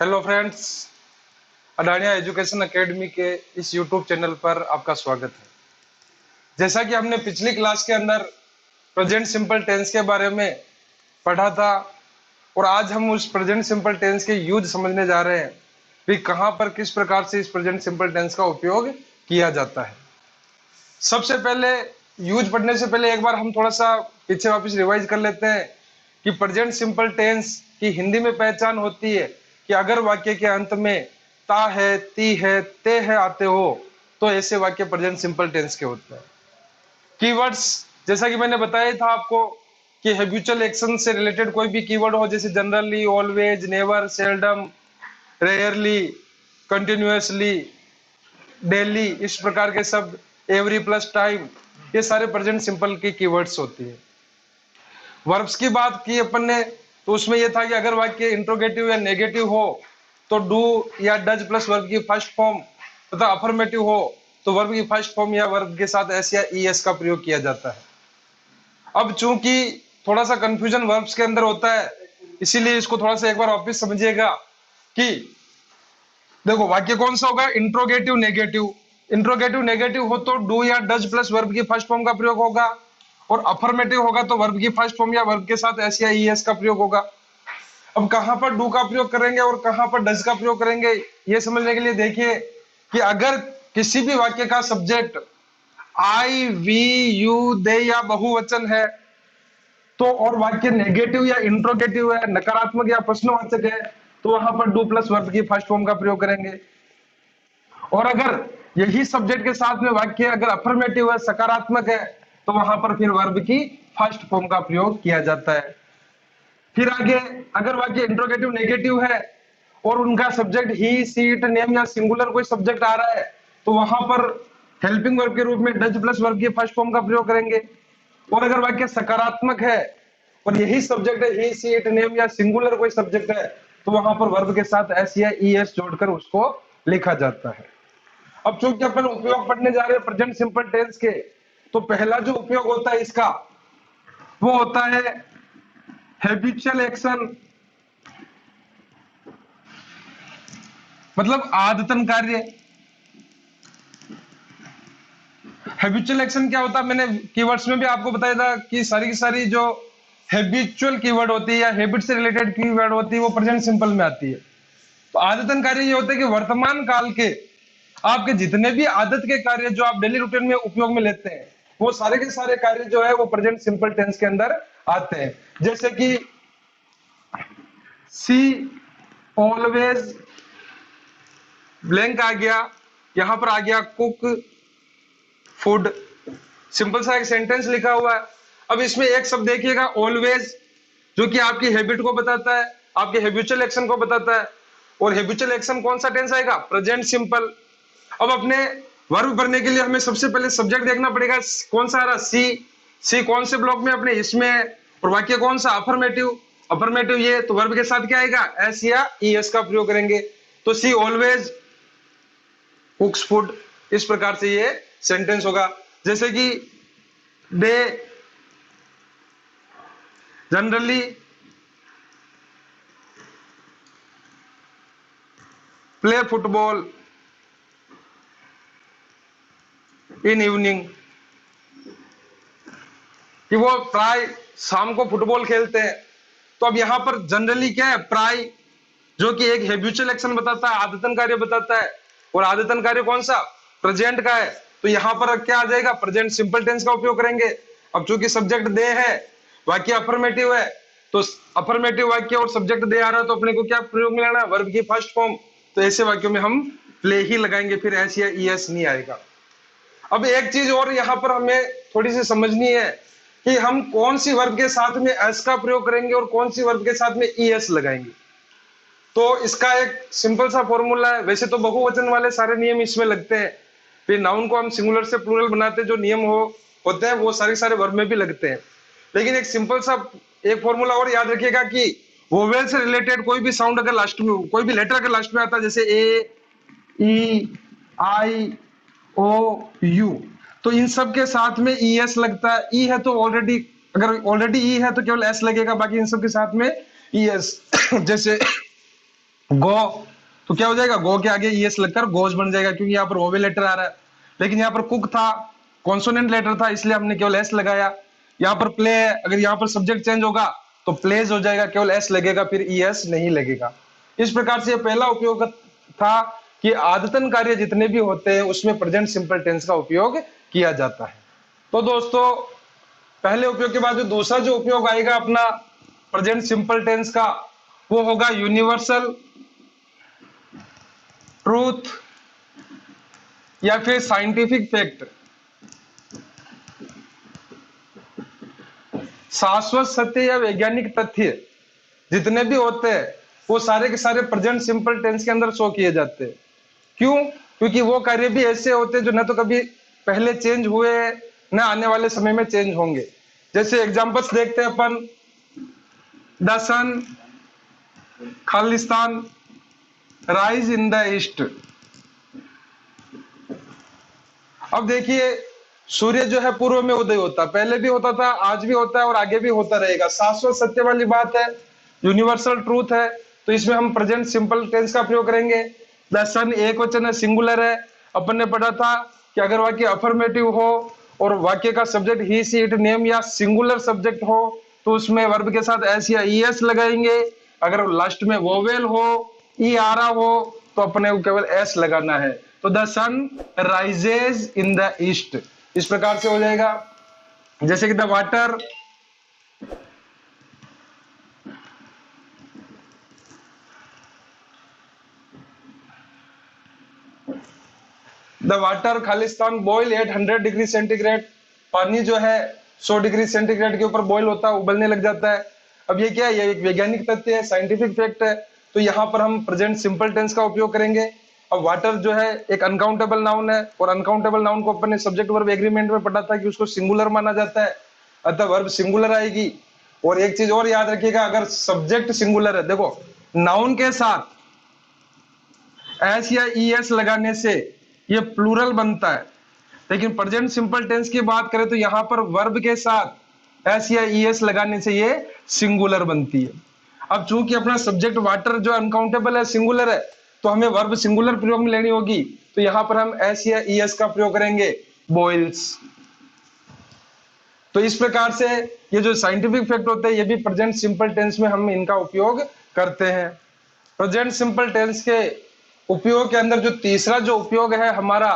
Hello friends, अडानिया education academy के इस YouTube channel पर आपका स्वागत है। जैसा कि हमने पिछली क्लास के अंदर प्रेजेंट सिंपल टेंस के बारे में पढ़ा था और आज हम उस प्रेजेंट सिंपल टेंस के यूज समझने जा रहे हैं कि कहां पर किस प्रकार से इस प्रेजेंट सिंपल टेंस का उपयोग किया जाता है। सबसे पहले यूज पढ़ने से पहले एक बार हम थोड़ा सा पीछे वापस रिवाइज कर लेते हैं कि प्रेजेंट सिंपल टेंस की हिंदी में पहचान होती है कि अगर वाक्य के अंत में ता है, ती है, ते है आते हो तो ऐसे वाक्य प्रेजेंट सिंपल टेंस के होते हैं। कीवर्ड्स जैसा कि मैंने बताया था आपको कि हैबिचुअल एक्शन से रिलेटेड कोई भी कीवर्ड हो, जैसे generally, always, never, seldom, rarely, continuously, daily, इस प्रकार के शब्द, एवरी प्लस टाइम, ये सारे प्रेजेंट सिंपल की कीवर्ड्स होती है। वर्ब्स की बात की अपन ने तो उसमें यह था कि अगर वाक्य इंट्रोगेटिव या नेगेटिव हो तो डू या डज प्लस वर्ब की फर्स्ट फॉर्म तथा अफर्मेटिव हो तो वर्ब की फर्स्ट फॉर्म या वर्ब के साथ एस या ईएस का प्रयोग किया जाता है। अब चूंकि थोड़ा सा कंफ्यूजन वर्ब्स के अंदर होता है, इसीलिए इसको थोड़ा सा एक बार वापस समझिएगा कि देखो वाक्य कौन सा होगा, इंट्रोगेटिव नेगेटिव। इंट्रोगेटिव नेगेटिव हो तो डू या डज प्लस वर्ब की फर्स्ट फॉर्म का प्रयोग होगा और अफर्मेटिव होगा तो वर्ब की फर्स्ट फॉर्म या वर्ब के साथ एस या ईएस का प्रयोग होगा। अब कहां पर डू का प्रयोग करेंगे और कहां पर डज का प्रयोग करेंगे ये समझने के लिए देखिए कि अगर किसी भी वाक्य का सब्जेक्ट आई, वी, यू, दे या बहुवचन है तो और वाक्य नेगेटिव या इंट्रोगेटिव है, नकारात्मक या प्रश्नवाचक है, तो वहां पर डू प्लस वर्ब की फर्स्ट फॉर्म का प्रयोग करेंगे। और अगर यही सब्जेक्ट के साथ में वाक्य अगर अफर्मेटिव है, सकारात्मक है, तो वहां पर फिर वर्ब की फर्स्ट फॉर्म का प्रयोग किया जाता है। फिर आगे अगर वाक्य इंट्रोगेटिव नेगेटिव है और उनका subject he, she, it, name या सिंगुलर कोई सब्जेक्ट आ रहा है तो वहां पर हेल्पिंग वर्ब के रूप में डज प्लस वर्ब की फर्स्ट फॉर्म का प्रयोग करेंगे। और अगर वाक्य सकारात्मक है और यही सब्जेक्ट है ही, सी, इट, नेम या सिंगुलर कोई सब्जेक्ट है तो वहां पर वर्ब के साथ एस या ईएस जोड़कर उसको लिखा जाता है। अब चूंकि अपन उपयोग पढ़ने जा रहे हैं प्रेजेंट सिंपल टेंस के, तो पहला जो उपयोग होता है इसका वो होता है हैबिचुअल एक्शन, मतलब आदतन कार्य। हैबिचुअल एक्शन क्या होता है, मैंने कीवर्ड्स में भी आपको बताया था कि सारी की सारी जो हैबिचुअल कीवर्ड होती है या हैबिट से रिलेटेड कीवर्ड होती है वो प्रेजेंट सिंपल में आती है। तो आदतन कार्य ये होता है कि वर्तमान काल के आपके जितने भी आदत के कार्य जो आप डेली रूटीन में उपयोग में लेते हैं वो सारे के सारे कार्य जो है वो प्रेजेंट सिंपल टेंस के अंदर आते हैं। जैसे कि सी ऑलवेज, ब्लैंक आ गया, यहां पर आ गया कुक फूड, सिंपल सा एक सेंटेंस लिखा हुआ है। अब इसमें एक शब्द देखिएगा ऑलवेज, जो कि आपकी हैबिट को बताता है, आपके हैबिचुअल एक्शन को बताता है। और हैबिचुअल एक्शन कौन सा टेंस आएगा, प्रेजेंट सिंपल। अब अपने वर्ब भरने के लिए हमें सबसे पहले सब्जेक्ट देखना पड़ेगा, कौन सा आ रहा, सी। सी कौन से ब्लॉक में, अपने इसमें। और वाक्य कौन सा, अफर्मेटिव। अफर्मेटिव ये तो वर्ब के साथ क्या आएगा, एस या ईएस का प्रयोग करेंगे। तो सी ऑलवेज कुक्स फूड, इस प्रकार से ये सेंटेंस होगा। जैसे कि they generally play football in evening, कि वो प्राय शाम को फुटबॉल खेलते हैं। तो अब यहां पर जनरली क्या है, प्राय, जो कि एक हैबिचुअल एक्शन बताता है, आदतन कार्य बताता है। और आदतन कार्य कौन सा, प्रेजेंट का है, तो यहां पर क्या आ जाएगा, प्रेजेंट सिंपल टेंस का उपयोग करेंगे। अब चूंकि सब्जेक्ट दे है, वाक्य अफर्मेटिव है, तो अफर्मेटिव वाक्य और सब्जेक्ट दे आ रहा है तो अपने को क्या प्रयोग में लेना, वर्ब की फर्स्ट फॉर्म। तो ऐसे वाक्यों में हम प्ले ही लगाएंगे, फिर एस या ईएस नहीं आएगा। अब एक चीज और यहां पर हमें थोड़ी सी समझनी है कि हम कौन सी वर्ब के साथ में एस का प्रयोग करेंगे और कौन सी वर्ब के साथ में ईएस लगाएंगे। तो इसका एक सिंपल सा फॉर्मूला है। वैसे तो बहुवचन वाले सारे नियम इसमें लगते हैं, फिर नाउन को हम सिंगुलर से प्लूरल बनाते, जो नियम होते हैं वो सारे सारे वर्ब में भी लगते हैं। लेकिन एक सिंपल सा एक फॉर्मूला और याद रखिएगा कि वोवेल से रिलेटेड कोई भी साउंड अगर लास्ट में, कोई भी लेटर अगर लास्ट में आता है, जैसे ए, ई, आई, ओ, यू, तो इन सब के साथ में ईएस लगता है। ई है तो ऑलरेडी, अगर ऑलरेडी ई है तो केवल एस लगेगा, बाकी इन सब के साथ में ईएस। जैसे गो, तो क्या हो जाएगा, गो के आगे ईएस लगकर गोज बन जाएगा, क्योंकि यहाँ पर ओवेल लेटर आ रहा है। लेकिन यहाँ पर कुक था, कॉन्सोनेंट लेटर था, इसलिए हमने केवल एस लगाया। यहाँ पर प्ले है, अगर यहाँ पर सब्जेक्ट चेंज होगा तो प्लेज हो जाएगा, केवल एस लगेगा, फिर ईएस नहीं लगेगा। इस प्रकार से पहला उपयोग था कि आदतन कार्य जितने भी होते हैं उसमें प्रेजेंट सिंपल टेंस का उपयोग किया जाता है। तो दोस्तों, पहले उपयोग के बाद जो दूसरा जो उपयोग आएगा अपना प्रेजेंट सिंपल टेंस का, वो होगा यूनिवर्सल ट्रूथ या फिर साइंटिफिक फैक्ट। शाश्वत सत्य या वैज्ञानिक तथ्य जितने भी होते हैं वो सारे के सारे प्रेजेंट सिंपल टेंस के अंदर शो किए जाते हैं। क्यों? क्योंकि वो कार्य भी ऐसे होते हैं जो न तो कभी पहले चेंज हुए, न आने वाले समय में चेंज होंगे। जैसे एग्जांपल्स देखते हैं अपन, the sun, Khalistan, rise in the east. अब देखिए, सूर्य जो है पूर्व में उदय होता, पहले भी होता था, आज भी होता है और आगे भी होता रहेगा। शाश्वत सत्य वाली बात है, यूनिवर्सल ट्रूथ है, तो इसमें हम प्रेजेंट सिंपल टेंस का प्रयोग करेंगे। द सन एक वचन है, सिंगुलर है। अपन ने पढ़ा था कि अगर वाक्य अफर्मेटिव हो और वाक्य का subject he, she, it, name या सिंगुलर सब्जेक्ट हो तो उसमें वर्ब के साथ एस या ईएस लगाएंगे। अगर लास्ट में वोवेल हो, ई आ रहा हो, तो अपने को केवल एस लगाना है। तो the sun rises in the east, इस प्रकार से हो जाएगा। जैसे कि द वाटर, द वाटर खालिस्तान बॉयल एट 100 डिग्री सेंटीग्रेड। पानी जो है 100 डिग्री सेंटीग्रेड के ऊपर बॉयल होता है, उबलने लग जाता है। अब ये क्या है, ये एक वैज्ञानिक तथ्य है, साइंटिफिक फैक्ट है। तो यहाँ पर हम प्रेजेंट सिंपल टेंस का उपयोग करेंगे। अब वाटर जो है एक अनकाउंटेबल नाउन है, और अनकाउंटेबल नाउन को अपन ने सब्जेक्ट वर्ब एग्रीमेंट में पढ़ा था कि उसको सिंगुलर माना जाता है, अतः वर्ब सिंगुलर आएगी। और एक चीज और याद रखिएगा, अगर सब्जेक्ट सिंगुलर है, देखो नाउन के साथ एस या ईएस लगाने से ये प्लूरल बनता है, लेकिन प्रेजेंट सिंपल टेंस की बात करें तो यहां पर वर्ब के साथ एस या ईएस लगाने से ये सिंगुलर बनती है। अब चूंकि अपना सब्जेक्ट वाटर जो अनकाउंटेबल है, सिंगुलर है, तो हमें वर्ब सिंगुलर प्रयोग में लेनी होगी, तो यहां पर हम एस या ईएस का प्रयोग करेंगे, बॉइल्स। तो इस प्रकार से ये जो साइंटिफिक फैक्ट होते हैं ये भी प्रेजेंट सिंपल टेंस में हम इनका उपयोग करते हैं। प्रेजेंट सिंपल टेंस के उपयोग के अंदर जो तीसरा जो उपयोग है हमारा,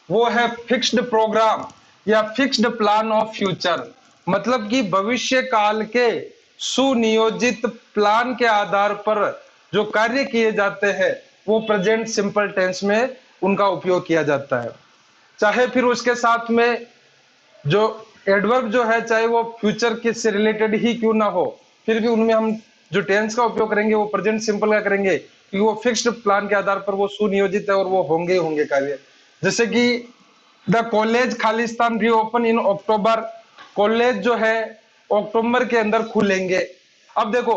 वो है फिक्स्ड प्रोग्राम या फिक्स्ड प्लान ऑफ फ्यूचर। मतलब कि भविष्य काल के सुनियोजित प्लान के आधार पर जो कार्य किए जाते हैं वो प्रेजेंट सिंपल टेंस में उनका उपयोग किया जाता है। चाहे फिर उसके साथ में जो एडवर्ब जो है, चाहे वो फ्यूचर के से रिलेटेड ही क्यों ना हो, फिर भी उनमें हम जो टेंस का उपयोग करेंगे वो प्रेजेंट सिंपल का करेंगे, क्योंकि वो फिक्स्ड प्लान के आधार पर वो सुनियोजित है और वो होंगे होंगे कार्य। जैसे कि the college Khalistan reopen in October, college जो है अक्टूबर के अंदर खुलेंगे। अब देखो,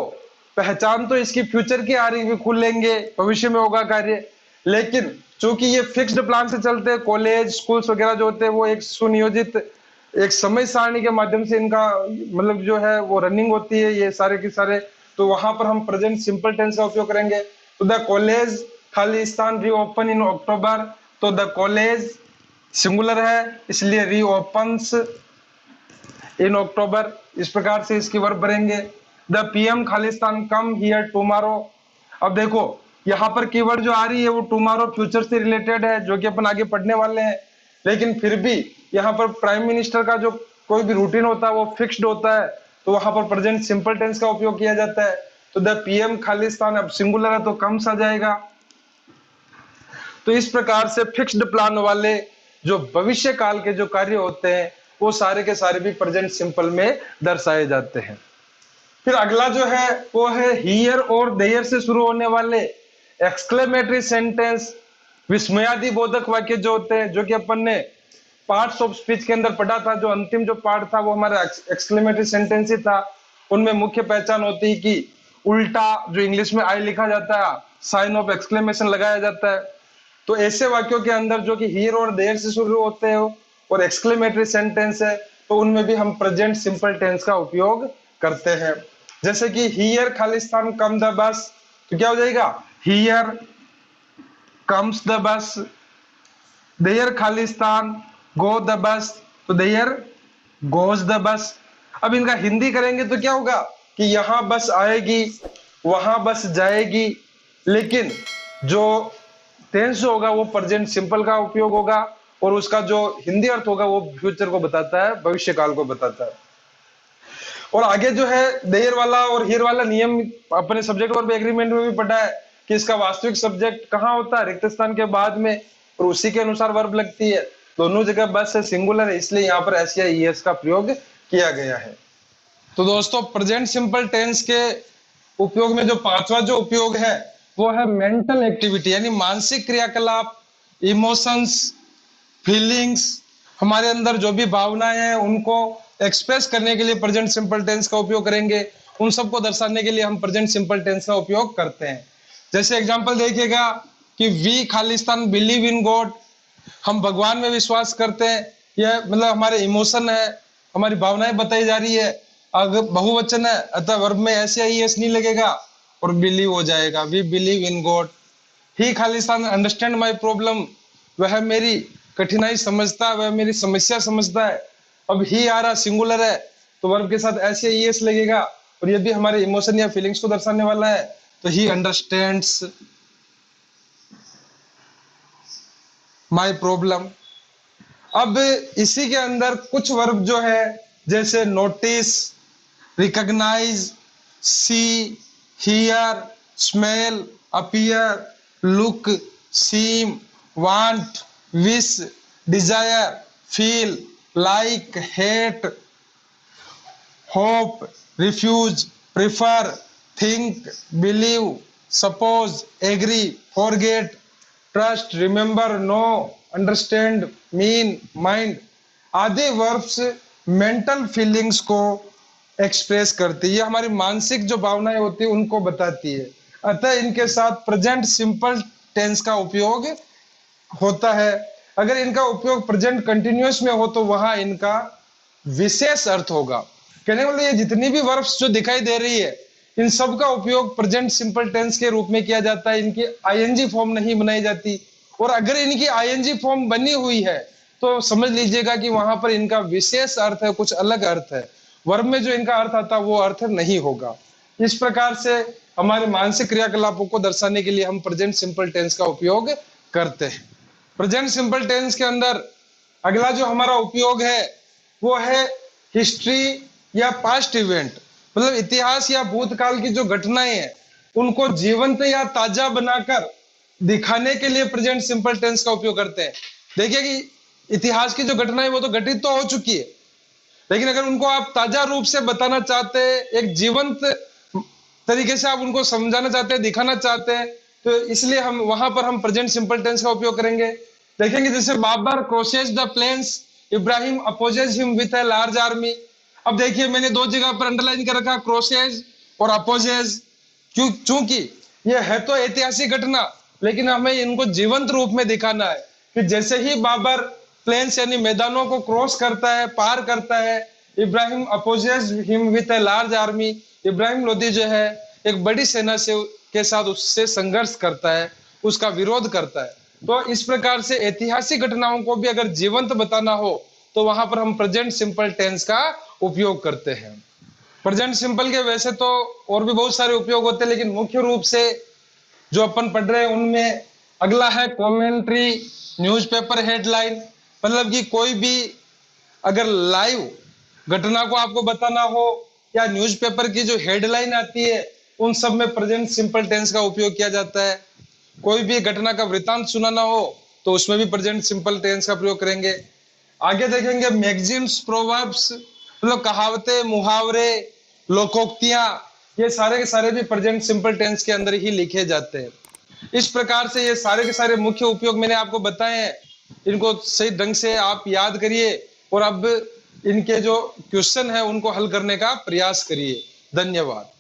पहचान तो इसकी फ्यूचर की आ रही है, खुलेंगे भविष्य में होगा कार्य, लेकिन चूंकि ये फिक्स्ड प्लान से चलते हैं, कॉलेज स्कूल्स वगैरह जो होते हैं वो एक सुनियोजित एक समय सारणी के माध्यम से इनका मतलब जो है वो रनिंग होती है ये सारे के सारे, तो वहां पर हम प्रेजेंट सिंपल टेंस का उपयोग करेंगे। तो द कॉलेज खालिस्तान रीओपन इन अक्टूबर, तो द कॉलेज सिंगुलर है इसलिए रीओपन्स इन अक्टूबर, इस प्रकार से इसकी वर्ब भरेंगे। The PM Khalistan come here tomorrow. अब देखो यहाँ पर कीवर्ड जो आ रही है वो टुमारो फ्यूचर से रिलेटेड है, जो कि अपन आगे पढ़ने वाले हैं, लेकिन फिर भी यहाँ पर प्राइम मिनिस्टर का जो कोई भी रूटीन होता है वो फिक्स्ड होता है, तो वहां पर प्रेजेंट सिंपल टेंस का उपयोग किया जाता है। तो द पीएम खालिस्तान, अब सिंगुलर है तो कम सा जाएगा। तो इस प्रकार से फिक्स्ड प्लान वाले जो भविष्य काल के जो कार्य होते हैं वो सारे के सारे भी प्रेजेंट सिंपल में दर्शाए जाते हैं। फिर अगला जो है वो है हियर और देयर से शुरू होने वाले एक्सक्लेमेटरी सेंटेंस, विस्मयादि बोधक वाक्य जो होते हैं, जो कि अपन ने पार्ट्स ऑफ स्पीच के अंदर पढ़ा था। जो अंतिम जो पार्ट था वो हमारा एक्सक्लेमेटरी सेंटेंस ही था। उनमें मुख्य पहचान होती है कि उल्टा जो इंग्लिश में आई लिखा जाता है, साइन ऑफ एक्सक्लेमेशन लगाया जाता है। तो ऐसे वाक्यों के अंदर जो कि हियर और देयर से शुरू होते हैं और एक्सक्लेमेटरी सेंटेंस है, तो उनमें भी हम प्रेजेंट सिंपल टेंस का उपयोग करते हैं। जैसे कि here Khalistan come the bus, तो क्या हो जाएगा, here comes the bus, there खालिस्तान गो द बस, तो देयर गोज द बस। अब इनका हिंदी करेंगे तो क्या होगा कि यहां बस आएगी, वहां बस जाएगी, लेकिन जो टेंस जो होगा वो प्रेजेंट सिंपल का उपयोग होगा, और उसका जो हिंदी अर्थ होगा वो फ्यूचर को बताता है, भविष्य काल को बताता है। और आगे जो है देयर वाला और हियर वाला नियम अपने सब्जेक्ट वर्ब एग्रीमेंट में भी पढ़ा है कि इसका वास्तविक सब्जेक्ट कहाँ होता है, रिक्त स्थान के बाद में, और उसी के अनुसार वर्ब लगती है। दोनों जगह बस है, सिंगुलर है, इसलिए यहाँ पर एस या ईएस का प्रयोग किया गया है। तो दोस्तों प्रेजेंट सिंपल टेंस के उपयोग में जो पांचवा जो उपयोग है वो है मेंटल एक्टिविटी, यानी मानसिक क्रियाकलाप, इमोशंस, फीलिंग्स, हमारे अंदर जो भी भावनाएं हैं उनको एक्सप्रेस करने के लिए प्रेजेंट सिंपल टेंस का उपयोग करेंगे। उन सबको दर्शाने के लिए हम प्रेजेंट सिंपल टेंस का उपयोग करते हैं। जैसे एग्जांपल देखिएगा कि वी खालिस्तान बिलीव इन गॉड, हम भगवान में विश्वास करते हैं, यह मतलब हमारे इमोशन है, हमारी भावनाएं बताई जा रही है। अगर बहुवचन है अतः वर्ब में ऐसे ही एस नहीं लगेगा और बिलीव हो जाएगा, we believe in God. He खालिस्तान अंडरस्टैंड माई प्रॉब्लम, वह मेरी कठिनाई समझता है, वह मेरी समस्या समझता है। अब ही आ रहा सिंगुलर है तो वर्ब के साथ ऐसे ही एस लगेगा, और यदि हमारे इमोशन या फीलिंग्स को दर्शाने वाला है तो ही अंडरस्टैंड्स माई प्रॉब्लम। अब इसी के अंदर कुछ वर्ब जो है जैसे notice, recognise, see, hear, smell, appear, look, seem, want, wish, desire, feel, like, hate, hope, refuse, prefer, think, believe, suppose, agree, forget, trust, remember, know, understand, mean, mind आदि verbs mental feelings को express करती है। ये हमारी मानसिक जो भावनाएं होती है उनको बताती है। अतः इनके साथ प्रेजेंट सिंपल टेंस का उपयोग होता है। अगर इनका उपयोग प्रेजेंट कंटिन्यूअस में हो तो वहां इनका विशेष अर्थ होगा। कहने वाले ये जितनी भी वर्ब्स जो दिखाई दे रही है इन सब का उपयोग प्रेजेंट सिंपल टेंस के रूप में किया जाता है, इनकी आईएनजी फॉर्म नहीं बनाई जाती। और अगर इनकी आईएनजी फॉर्म बनी हुई है तो समझ लीजिएगा कि वहां पर इनका विशेष अर्थ है, कुछ अलग अर्थ है। वर्ब में जो इनका अर्थ आता वो अर्थ नहीं होगा। इस प्रकार से हमारे मानसिक क्रियाकलापों को दर्शाने के लिए हम प्रेजेंट सिंपल टेंस का उपयोग करते हैं। प्रेजेंट सिंपल टेंस के अंदर अगला जो हमारा उपयोग है वो है हिस्ट्री या पास्ट इवेंट, मतलब इतिहास या भूतकाल की जो घटनाएं हैं उनको जीवंत या ताजा बनाकर दिखाने के लिए प्रेजेंट सिंपल टेंस का उपयोग करते हैं। देखिए कि इतिहास की जो घटनाएं वो तो घटित तो हो चुकी है, लेकिन अगर उनको आप ताजा रूप से बताना चाहते हैं, एक जीवंत तरीके से आप उनको समझाना चाहते हैं, दिखाना चाहते हैं, तो इसलिए हम वहां पर हम प्रेजेंट सिंपल टेंस का उपयोग करेंगे। देखेंगे जैसे Babur crosses the plains, Ibrahim opposes him with a large army. अब देखिए मैंने दो जगह पर अंडरलाइन कर रखा क्रोसेज और अपोजेज, क्योंकि ये है तो ऐतिहासिक घटना लेकिन हमें इनको जीवंत रूप में दिखाना है कि जैसे ही बाबर प्लेन्स यानी मैदानों को क्रॉस करता है, पार करता है, Ibrahim opposes him with a large army, Ibrahim Lodi जो है एक बड़ी सेना से के साथ उससे संघर्ष करता है, उसका विरोध करता है। तो इस प्रकार से ऐतिहासिक घटनाओं को भी अगर जीवंत बताना हो तो वहां पर हम प्रेजेंट सिंपल टेंस का उपयोग करते हैं। प्रेजेंट सिंपल के वैसे तो और भी बहुत सारे उपयोग होते हैं, लेकिन मुख्य रूप से जो अपन पढ़ रहे हैं उनमें अगला है कमेंट्री, न्यूज़पेपर हेडलाइन, मतलब कि कोई भी अगर लाइव घटना को आपको बताना हो या न्यूज़पेपर की जो हेडलाइन आती है उन सब में प्रेजेंट सिंपल टेंस का उपयोग किया जाता है। कोई भी घटना का वृतांत सुनाना हो तो उसमें भी प्रेजेंट सिंपल टेंस का प्रयोग करेंगे। आगे देखेंगे मैगजीम्स, प्रोवर्ब्स, मतलब कहावतें, मुहावरे, लोकोक्तियां, ये सारे के सारे भी प्रेजेंट सिंपल टेंस के अंदर ही लिखे जाते हैं। इस प्रकार से ये सारे के सारे मुख्य उपयोग मैंने आपको बताए हैं, इनको सही ढंग से आप याद करिए और अब इनके जो क्वेश्चन है उनको हल करने का प्रयास करिए। धन्यवाद।